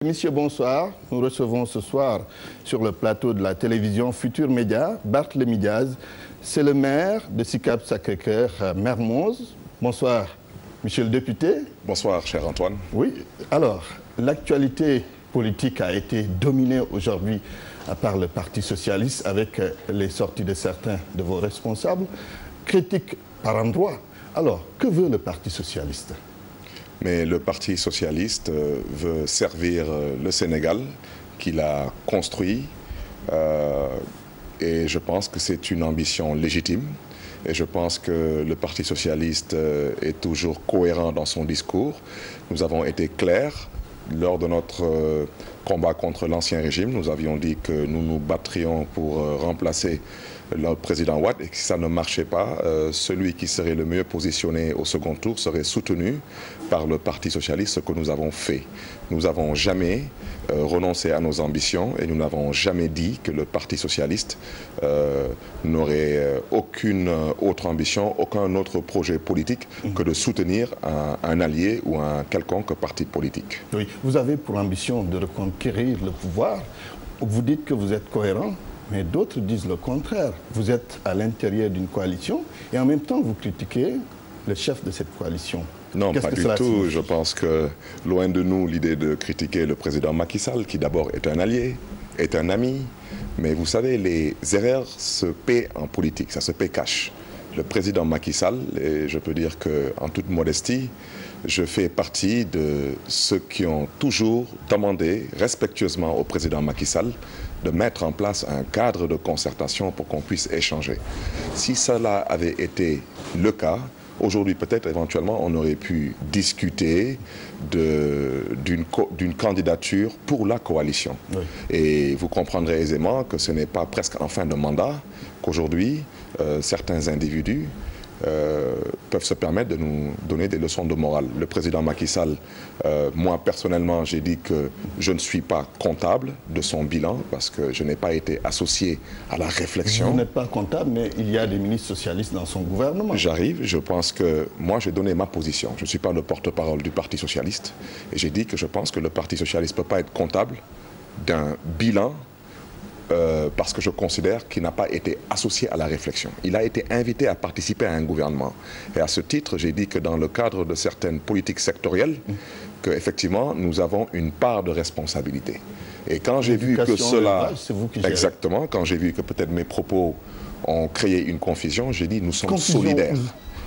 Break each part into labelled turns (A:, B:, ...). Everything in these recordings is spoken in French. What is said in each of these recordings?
A: Messieurs, bonsoir. Nous recevons ce soir sur le plateau de la télévision Futur Média, Barthélémy Diaz. C'est le maire de Sicap Sacré-Cœur, Mermoz. Bonsoir, monsieur le député.
B: Bonsoir, cher Antoine.
A: Oui, alors, l'actualité politique a été dominée aujourd'hui par le Parti socialiste avec les sorties de certains de vos responsables. Critique par endroits. Alors, que veut le Parti socialiste ?
B: Mais le Parti socialiste veut servir le Sénégal qu'il a construit et je pense que c'est une ambition légitime et je pense que le Parti socialiste est toujours cohérent dans son discours. Nous avons été clairs lors de notre combat contre l'ancien régime. Nous avions dit que nous nous battrions pour remplacer le président Wade et que si ça ne marchait pas, celui qui serait le mieux positionné au second tour serait soutenu par le Parti socialiste, ce que nous avons fait. Nous n'avons jamais renoncé à nos ambitions et nous n'avons jamais dit que le Parti socialiste n'aurait aucune autre ambition, aucun autre projet politique que de soutenir un allié ou un quelconque parti politique.
A: Oui, vous avez pour ambition de reconquérir le pouvoir. Vous dites que vous êtes cohérent. Mais d'autres disent le contraire. Vous êtes à l'intérieur d'une coalition et en même temps vous critiquez le chef de cette coalition.
B: Non, pas du tout. Je pense que loin de nous l'idée de critiquer le président Macky Sall, qui d'abord est un allié, est un ami. Mais vous savez, les erreurs se paient en politique, ça se paie cash. Le président Macky Sall, et je peux dire qu'en toute modestie, je fais partie de ceux qui ont toujours demandé respectueusement au président Macky Sall de mettre en place un cadre de concertation pour qu'on puisse échanger. Si cela avait été le cas, aujourd'hui peut-être éventuellement on aurait pu discuter d'une candidature pour la coalition. Oui. Et vous comprendrez aisément que ce n'est pas presque en fin de mandat qu'aujourd'hui certains individus peuvent se permettre de nous donner des leçons de morale. Le président Macky Sall, moi personnellement, j'ai dit que je ne suis pas comptable de son bilan parce que je n'ai pas été associé à la réflexion.
A: Vous n'êtes pas comptable, mais il y a des ministres socialistes dans son gouvernement.
B: J'arrive, je pense que moi j'ai donné ma position. Je ne suis pas le porte-parole du Parti socialiste et j'ai dit que je pense que le Parti socialiste ne peut pas être comptable d'un bilan parce que je considère qu'il n'a pas été associé à la réflexion. Il a été invité à participer à un gouvernement. Et à ce titre, j'ai dit que dans le cadre de certaines politiques sectorielles, qu'effectivement, nous avons une part de responsabilité. Et quand j'ai vu que cela... Exactement, quand j'ai vu que peut-être mes propos ont créé une confusion, j'ai dit nous sommes solidaires.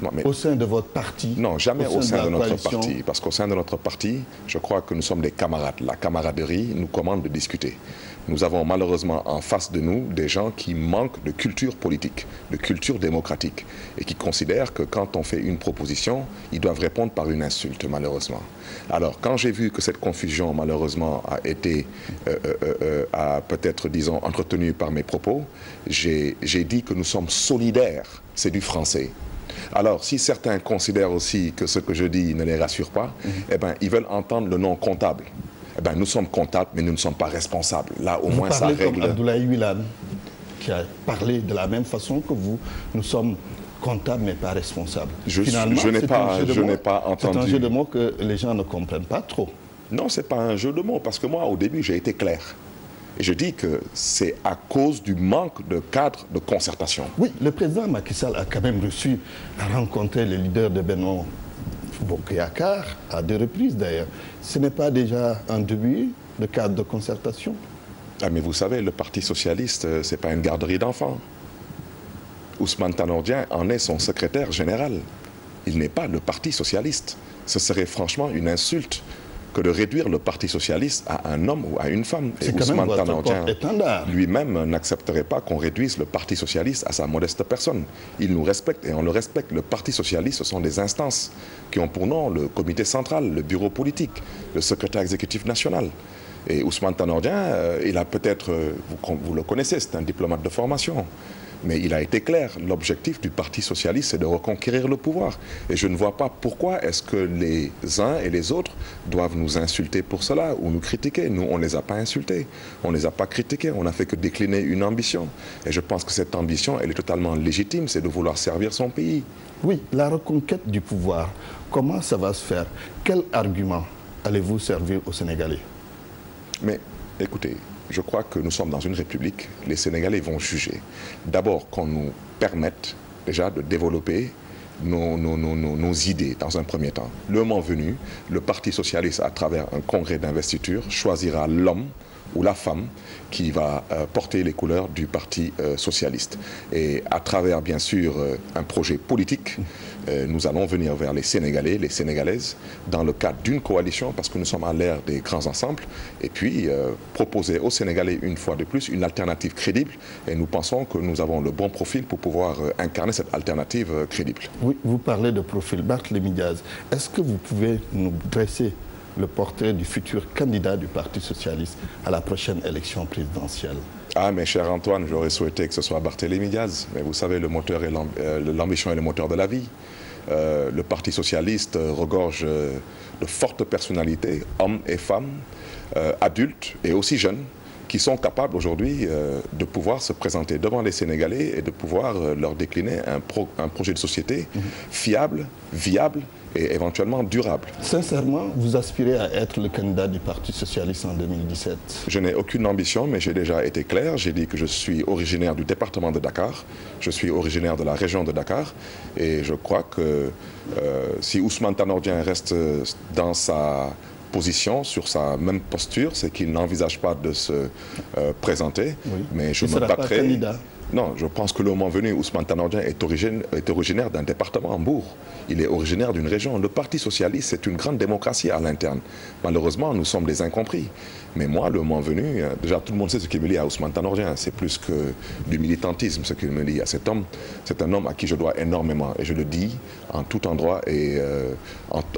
A: Non, mais au sein de votre parti?
B: Non, jamais au sein de notre parti. Parce qu'au sein de notre parti, je crois que nous sommes des camarades. La camaraderie nous commande de discuter. Nous avons malheureusement en face de nous des gens qui manquent de culture politique, de culture démocratique et qui considèrent que quand on fait une proposition, ils doivent répondre par une insulte, malheureusement. Alors, quand j'ai vu que cette confusion, malheureusement, a été peut-être, disons, entretenue par mes propos, j'ai dit que nous sommes solidaires. C'est du français. Alors, si certains considèrent aussi que ce que je dis ne les rassure pas, eh ben, ils veulent entendre le nom comptable. Eh ben, nous sommes comptables, mais nous ne sommes pas responsables. Là, au moins, ça règle...
A: Comme Abdoulaye Wilane, qui a parlé de la même façon que vous. Nous sommes comptables, mais pas responsables.
B: Finalement, je n'ai pas entendu...
A: C'est un jeu de mots que les gens ne comprennent pas trop.
B: Non, ce n'est pas un jeu de mots, parce que moi, au début, j'ai été clair. Et je dis que c'est à cause du manque de cadre de concertation.
A: Oui, le président Macky Sall a quand même reçu à rencontrer les leaders de Benno Bokk Yakaar à 2 reprises d'ailleurs. Ce n'est pas déjà un début de cadre de concertation?
B: Ah, mais vous savez, le Parti socialiste, ce n'est pas une garderie d'enfants. Ousmane Tanor Dieng en est son secrétaire général. Il n'est pas le Parti socialiste. Ce serait franchement une insulte que de réduire le Parti socialiste à un homme ou à une femme.
A: Et Ousmane Tanor Dieng
B: lui-même n'accepterait pas qu'on réduise le Parti socialiste à sa modeste personne. Il nous respecte et on le respecte. Le Parti socialiste, ce sont des instances qui ont pour nom le comité central, le bureau politique, le secrétaire exécutif national. Et Ousmane Tanor Dieng, il a peut-être, vous le connaissez, c'est un diplomate de formation. Mais il a été clair, l'objectif du Parti socialiste, c'est de reconquérir le pouvoir. Et je ne vois pas pourquoi est-ce que les uns et les autres doivent nous insulter pour cela ou nous critiquer. Nous, on ne les a pas insultés, on ne les a pas critiqués, on n'a fait que décliner une ambition. Et je pense que cette ambition, elle est totalement légitime, c'est de vouloir servir son pays.
A: Oui, la reconquête du pouvoir, comment ça va se faire? Quel argument allez-vous servir aux Sénégalais?
B: Mais écoutez, je crois que nous sommes dans une république, les Sénégalais vont juger. D'abord qu'on nous permette déjà de développer nos idées dans un premier temps. Le moment venu, le Parti socialiste, à travers un congrès d'investiture, choisira l'homme ou la femme qui va porter les couleurs du Parti socialiste. Et à travers, bien sûr, un projet politique, nous allons venir vers les Sénégalais, les Sénégalaises, dans le cadre d'une coalition, parce que nous sommes à l'ère des grands ensembles, et puis proposer aux Sénégalais, une fois de plus, une alternative crédible. Et nous pensons que nous avons le bon profil pour pouvoir incarner cette alternative crédible.
A: Oui, vous parlez de profil. Barthélémy Diaz, est-ce que vous pouvez nous dresser le portrait du futur candidat du Parti socialiste à la prochaine élection présidentielle?
B: Ah, mais cher Antoine, j'aurais souhaité que ce soit Barthélémy Diaz. Mais vous savez, le moteur et l'ambition est le moteur de la vie. Le Parti socialiste regorge de fortes personnalités, hommes et femmes, adultes et aussi jeunes, qui sont capables aujourd'hui de pouvoir se présenter devant les Sénégalais et de pouvoir leur décliner un projet de société fiable, viable et éventuellement durable.
A: Sincèrement, vous aspirez à être le candidat du Parti socialiste en 2017?
B: Je n'ai aucune ambition, mais j'ai déjà été clair. J'ai dit que je suis originaire du département de Dakar, je suis originaire de la région de Dakar, et je crois que si Ousmane Tanor Dieng reste dans sa position, sur sa même posture, c'est qu'il n'envisage pas de se présenter,
A: oui.
B: Mais je me battrai. Non, je pense que le moment venu, Ousmane Tanor Dieng est originaire d'un département, Mbour. Il est originaire d'une région. Le Parti socialiste, c'est une grande démocratie à l'interne. Malheureusement, nous sommes des incompris. Mais moi, le moment venu, déjà tout le monde sait ce qui me lie à Ousmane Tanor Dieng. C'est plus que du militantisme, ce qui me lie à cet homme. C'est un homme à qui je dois énormément. Et je le dis en tout endroit et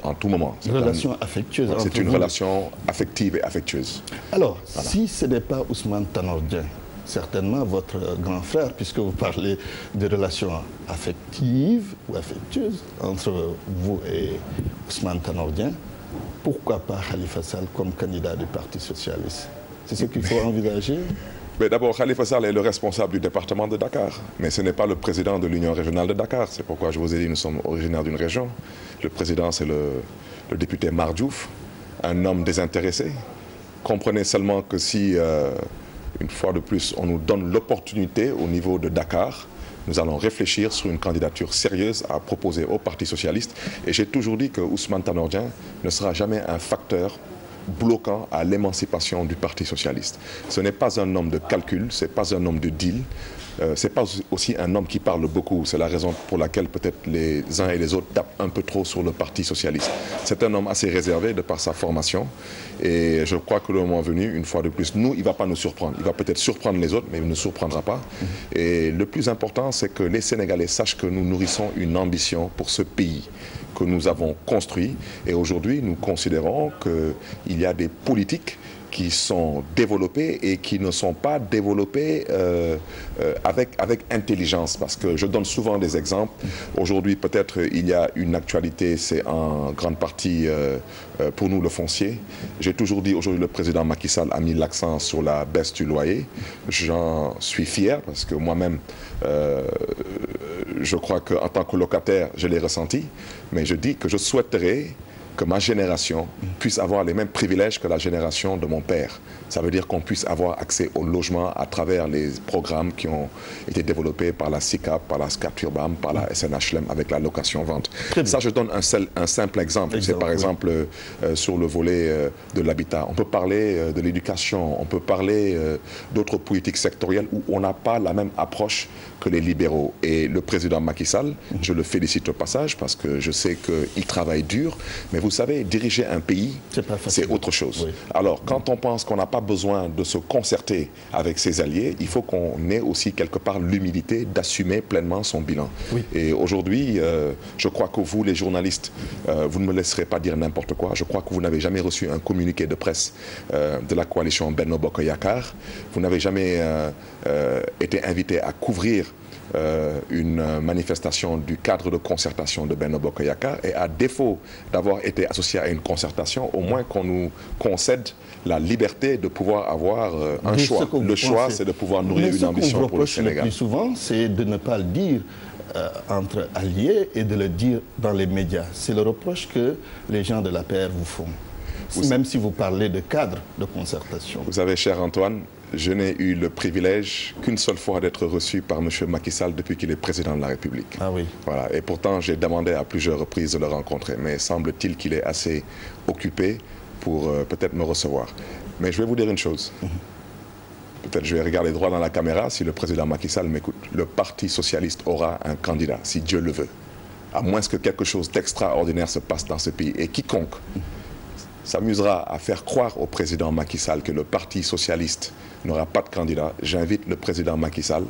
B: en tout moment.
A: Une relation affectueuse entre vous.
B: C'est une relation affective et affectueuse.
A: Alors, voilà. Si ce n'est pas Ousmane Tanor Dieng, certainement votre grand frère, puisque vous parlez de relations affectives ou affectueuses entre vous et Ousmane Tanor Dieng, pourquoi pas Khalifa Sall comme candidat du Parti socialiste? C'est ce qu'il faut envisager?
B: Mais d'abord, Khalifa Sall est le responsable du département de Dakar, mais ce n'est pas le président de l'Union régionale de Dakar. C'est pourquoi je vous ai dit, nous sommes originaires d'une région. Le président, c'est le député Mar Diouf, un homme désintéressé. Comprenez seulement que si une fois de plus, on nous donne l'opportunité au niveau de Dakar, nous allons réfléchir sur une candidature sérieuse à proposer au Parti socialiste. Et j'ai toujours dit que Ousmane Tanor Dieng ne sera jamais un facteur bloquant à l'émancipation du Parti socialiste. Ce n'est pas un homme de calcul, ce n'est pas un homme de deal, ce n'est pas aussi un homme qui parle beaucoup. C'est la raison pour laquelle peut-être les uns et les autres tapent un peu trop sur le Parti socialiste. C'est un homme assez réservé de par sa formation et je crois que le moment venu, une fois de plus, nous, il ne va pas nous surprendre. Il va peut-être surprendre les autres, mais il ne nous surprendra pas. Et le plus important, c'est que les Sénégalais sachent que nous nourrissons une ambition pour ce pays que nous avons construit. Et aujourd'hui, nous considérons qu'il y a des politiques qui sont développées et qui ne sont pas développées avec intelligence. Parce que je donne souvent des exemples. Aujourd'hui, peut-être, il y a une actualité, c'est en grande partie pour nous le foncier. J'ai toujours dit, aujourd'hui, le président Macky Sall a mis l'accent sur la baisse du loyer. J'en suis fier parce que moi-même, je crois qu'en tant que locataire, je l'ai ressenti. Mais je dis que je souhaiterais que ma génération puisse avoir les mêmes privilèges que la génération de mon père. Ça veut dire qu'on puisse avoir accès au logement à travers les programmes qui ont été développés par la SICAP, par la SCAT-URBAM, par la SNHLM avec la location-vente. Ça, je donne un simple exemple. C'est par exemple sur le volet de l'habitat. On peut parler de l'éducation, on peut parler d'autres politiques sectorielles où on n'a pas la même approche que les libéraux. Et le président Macky Sall, je le félicite au passage parce que je sais qu'il travaille dur, mais vous savez, diriger un pays, c'est autre chose. Oui. Alors, quand on pense qu'on n'a pas besoin de se concerter avec ses alliés, il faut qu'on ait aussi quelque part l'humilité d'assumer pleinement son bilan. Oui. Et aujourd'hui, je crois que vous, les journalistes, vous ne me laisserez pas dire n'importe quoi. Je crois que vous n'avez jamais reçu un communiqué de presse de la coalition Benno Bokk Yakaar. Vous n'avez jamais été invité à couvrir une manifestation du cadre de concertation de Benno Bokk Yakaar, et à défaut d'avoir été associé à une concertation, au moins qu'on nous concède la liberté de pouvoir avoir un choix. Le choix, c'est de pouvoir nourrir une ambition pour le Sénégal.
A: Le plus souvent, c'est de ne pas le dire entre alliés et de le dire dans les médias. C'est le reproche que les gens de l'APR vous font. même si vous parlez de cadre de concertation.
B: Vous savez, cher Antoine, je n'ai eu le privilège qu'une seule fois d'être reçu par M. Macky Sall depuis qu'il est président de la République.
A: Ah oui.
B: Voilà. Et pourtant, j'ai demandé à plusieurs reprises de le rencontrer. Mais semble-t-il qu'il est assez occupé pour peut-être me recevoir. Mais je vais vous dire une chose. Peut-être je vais regarder droit dans la caméra si le président Macky Sall m'écoute. Le Parti socialiste aura un candidat, si Dieu le veut. À moins que quelque chose d'extraordinaire se passe dans ce pays. Et quiconque s'amusera à faire croire au président Macky Sall que le Parti socialiste n'aura pas de candidat, j'invite le président Macky Sall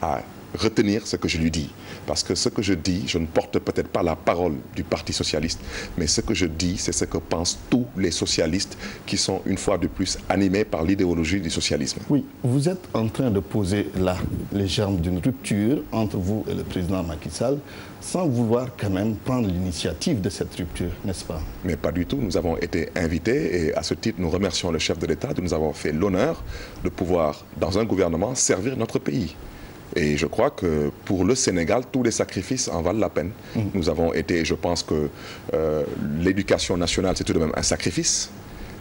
B: à retenir ce que je lui dis. Parce que ce que je dis, je ne porte peut-être pas la parole du Parti socialiste, mais ce que je dis, c'est ce que pensent tous les socialistes qui sont une fois de plus animés par l'idéologie du socialisme.
A: Oui, vous êtes en train de poser là les germes d'une rupture entre vous et le président Macky Sall, sans vouloir quand même prendre l'initiative de cette rupture, n'est-ce pas?
B: Mais pas du tout. Nous avons été invités et à ce titre, nous remercions le chef de l'État de nous avoir fait l'honneur de pouvoir, dans un gouvernement, servir notre pays. Et je crois que pour le Sénégal, tous les sacrifices en valent la peine. Nous avons été, je pense que l'éducation nationale, c'est tout de même un sacrifice.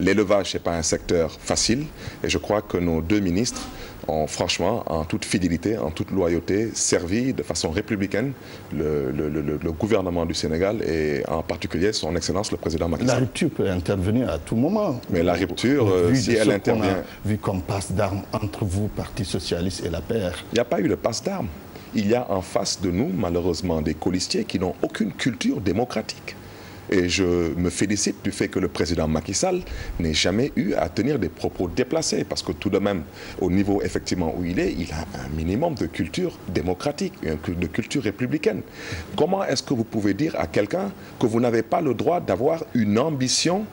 B: L'élevage, ce n'est pas un secteur facile. Et je crois que nos deux ministres ont franchement, en toute fidélité, en toute loyauté, servi de façon républicaine le gouvernement du Sénégal et en particulier son Excellence le président Macky Sall.
A: La rupture peut intervenir à tout moment.
B: Mais la rupture, si elle intervient...
A: Vu comme passe d'armes entre vous, Parti socialiste et la PR.
B: Il n'y a pas eu de passe d'armes. Il y a en face de nous, malheureusement, des colistiers qui n'ont aucune culture démocratique. Et je me félicite du fait que le président Macky Sall n'ait jamais eu à tenir des propos déplacés. Parce que tout de même, au niveau effectivement où il a un minimum de culture démocratique, de culture républicaine. Comment est-ce que vous pouvez dire à quelqu'un que vous n'avez pas le droit d'avoir une ambition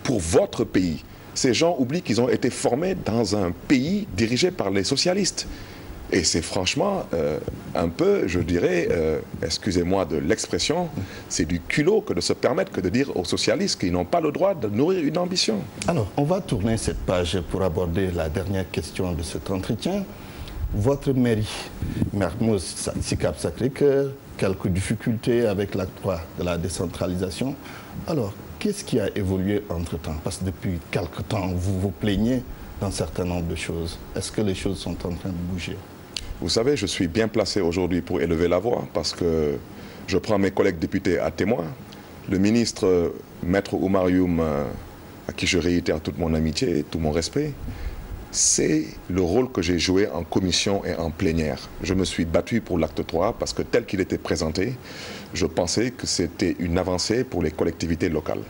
B: pour votre pays? Ces gens oublient qu'ils ont été formés dans un pays dirigé par les socialistes. Et c'est franchement un peu, je dirais, excusez-moi de l'expression, c'est du culot que de se permettre que de dire aux socialistes qu'ils n'ont pas le droit de nourrir une ambition.
A: Alors, on va tourner cette page pour aborder la dernière question de cet entretien. Votre mairie, Mermoz Sicap Sacré-Cœur, quelques difficultés avec l'acte 3 de la décentralisation. Alors, qu'est-ce qui a évolué entre-temps? Parce que depuis quelque temps, vous vous plaignez d'un certain nombre de choses. Est-ce que les choses sont en train de bouger?
B: Vous savez, je suis bien placé aujourd'hui pour élever la voix parce que je prends mes collègues députés à témoin. Le ministre Maître Oumar Youm, à qui je réitère toute mon amitié et tout mon respect, c'est le rôle que j'ai joué en commission et en plénière. Je me suis battu pour l'acte 3 parce que tel qu'il était présenté, je pensais que c'était une avancée pour les collectivités locales.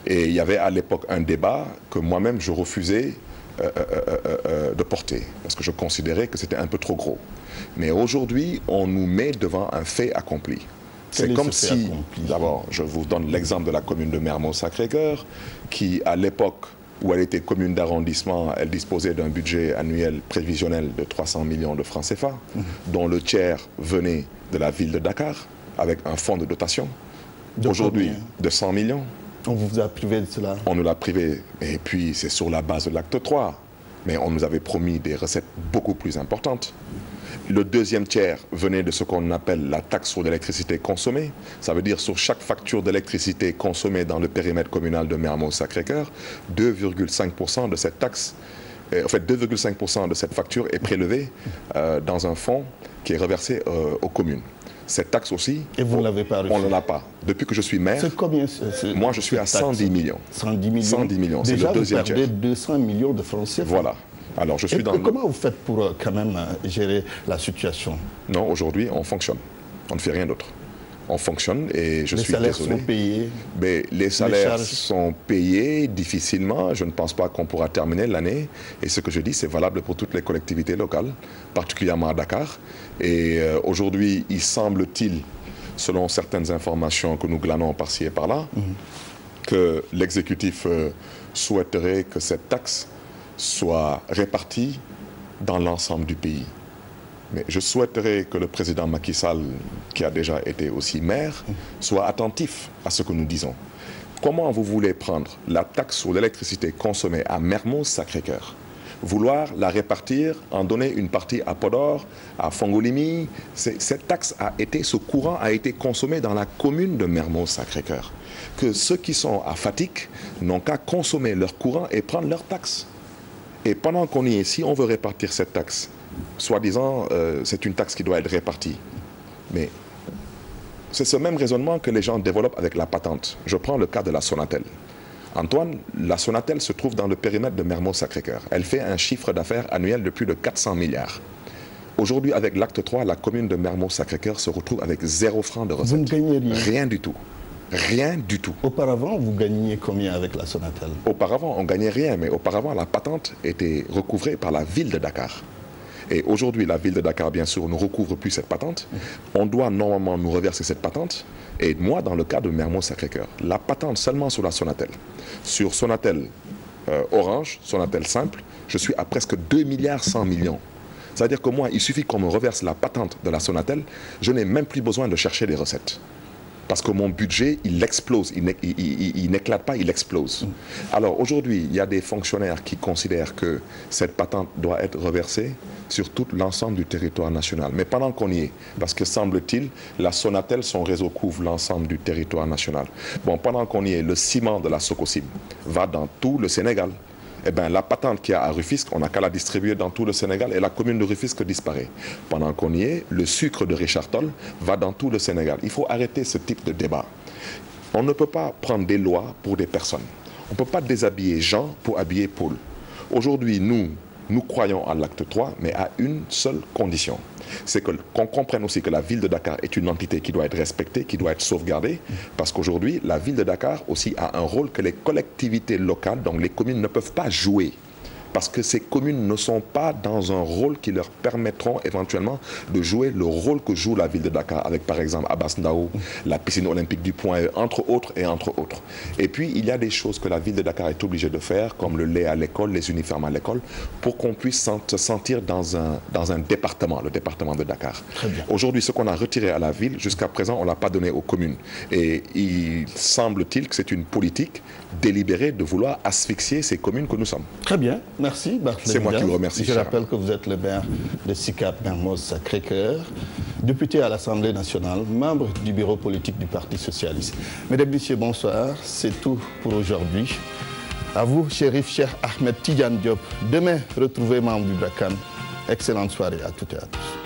B: Et il y avait à l'époque un débat que moi-même je refusais de porter, parce que je considérais que c'était un peu trop gros. Mais aujourd'hui, on nous met devant un fait accompli. C'est comme si, d'abord, je vous donne l'exemple de la commune de Mermoz-Sacré-Cœur, qui à l'époque où elle était commune d'arrondissement, elle disposait d'un budget annuel prévisionnel de 300 millions de francs CFA, dont le tiers venait de la ville de Dakar, avec un fonds de dotation. Aujourd'hui, de 100 millions.
A: On vous a privé de cela? On
B: nous l'a privé, et puis c'est sur la base de l'acte 3. Mais on nous avait promis des recettes beaucoup plus importantes. Le deuxième tiers venait de ce qu'on appelle la taxe sur l'électricité consommée. Ça veut dire sur chaque facture d'électricité consommée dans le périmètre communal de Mermoz-Sacré-Cœur, 2,5% de cette taxe, en fait 2,5% de cette facture est prélevée dans un fonds qui est reversé aux communes. Cette taxe aussi,
A: et vous ne l'avez pas reçue?
B: On ne l'a pas. Depuis que je suis maire,
A: c'est combien,
B: moi je suis à 110 millions.
A: 110 millions.
B: 110 millions, c'est le deuxième tiers.
A: Déjà, vous perdez 200 millions de francs CFA.
B: Voilà. Alors, je suis
A: comment vous faites pour quand même gérer la situation?
B: Non, aujourd'hui, on fonctionne. On ne fait rien d'autre. On fonctionne et je suis désolé.
A: Les salaires sont payés?
B: Mais les salaires sont payés difficilement. Je ne pense pas qu'on pourra terminer l'année. Et ce que je dis, c'est valable pour toutes les collectivités locales, particulièrement à Dakar. Et aujourd'hui, il semble-t-il, selon certaines informations que nous glanons par-ci et par-là, que l'exécutif souhaiterait que cette taxe soit répartie dans l'ensemble du pays. Mais je souhaiterais que le président Macky Sall, qui a déjà été aussi maire, soit attentif à ce que nous disons. Comment vous voulez prendre la taxe sur l'électricité consommée à Mermoz-Sacré-Cœur, vouloir la répartir, en donner une partie à Podor, à Fongolimi. Cette taxe ce courant a été consommé dans la commune de Mermoz-Sacré-Cœur. Que ceux qui sont à Fatick n'ont qu'à consommer leur courant et prendre leur taxe. Et pendant qu'on y est, si on veut répartir cette taxe, soi-disant, c'est une taxe qui doit être répartie. Mais c'est ce même raisonnement que les gens développent avec la patente. Je prends le cas de la Sonatel. Antoine, la Sonatel se trouve dans le périmètre de Mermoz-Sacré-Cœur. Elle fait un chiffre d'affaires annuel de plus de 400 milliards. Aujourd'hui, avec l'acte 3, la commune de Mermoz-Sacré-Cœur se retrouve avec 0 francs de recettes.
A: Vous ne gagnez rien?
B: Rien du tout. Rien du tout.
A: Auparavant, vous gagniez combien avec la Sonatel?
B: Auparavant, on ne gagnait rien, mais auparavant, la patente était recouvrée par la ville de Dakar. Et aujourd'hui, la ville de Dakar, bien sûr, ne recouvre plus cette patente. On doit normalement nous reverser cette patente. Et moi, dans le cas de Mermoz-Sacré-Cœur, la patente seulement sur la Sonatel. Sur Sonatel Orange, Sonatel simple, je suis à presque 2 milliards 100 millions. C'est-à-dire que moi, il suffit qu'on me reverse la patente de la Sonatel, je n'ai même plus besoin de chercher des recettes. Parce que mon budget, il explose, il n'éclate pas, il explose. Alors aujourd'hui, il y a des fonctionnaires qui considèrent que cette patente doit être reversée sur tout l'ensemble du territoire national. Mais pendant qu'on y est, parce que semble-t-il, la Sonatel, son réseau couvre l'ensemble du territoire national. Bon, pendant qu'on y est, le ciment de la Sococim va dans tout le Sénégal. Eh bien, la patente qu'il y a à Rufisque, on n'a qu'à la distribuer dans tout le Sénégal et la commune de Rufisque disparaît. Pendant qu'on y est, le sucre de Richard Toll va dans tout le Sénégal. Il faut arrêter ce type de débat. On ne peut pas prendre des lois pour des personnes. On ne peut pas déshabiller Jean pour habiller Paul. Aujourd'hui, nous croyons à l'acte 3, mais à une seule condition. C'est qu'on comprenne aussi que la ville de Dakar est une entité qui doit être respectée, qui doit être sauvegardée, parce qu'aujourd'hui, la ville de Dakar aussi a un rôle que les collectivités locales, donc les communes, ne peuvent pas jouer. Parce que ces communes ne sont pas dans un rôle qui leur permettront éventuellement de jouer le rôle que joue la ville de Dakar, avec par exemple Abbas Ndao, la piscine olympique du Point, entre autres et entre autres. Et puis, il y a des choses que la ville de Dakar est obligée de faire, comme le lait à l'école, les uniformes à l'école, pour qu'on puisse se sentir dans un département, le département de Dakar. Aujourd'hui, ce qu'on a retiré à la ville, jusqu'à présent, on ne l'a pas donné aux communes. Et il semble-t-il que c'est une politique délibérée de vouloir asphyxier ces communes que nous sommes.
A: Très bien. Merci, Barthélémy.
B: C'est moi qui vous remercie.
A: Je rappelle que vous êtes le maire de Sicap Mermoz-Sacré-Cœur, député à l'Assemblée nationale, membre du bureau politique du Parti socialiste. Mesdames, Messieurs, bonsoir. C'est tout pour aujourd'hui. À vous, Chérif Cheikh Ahmed Tidiane Diop. Demain, retrouvez membre du BRACAN. Excellente soirée à toutes et à tous.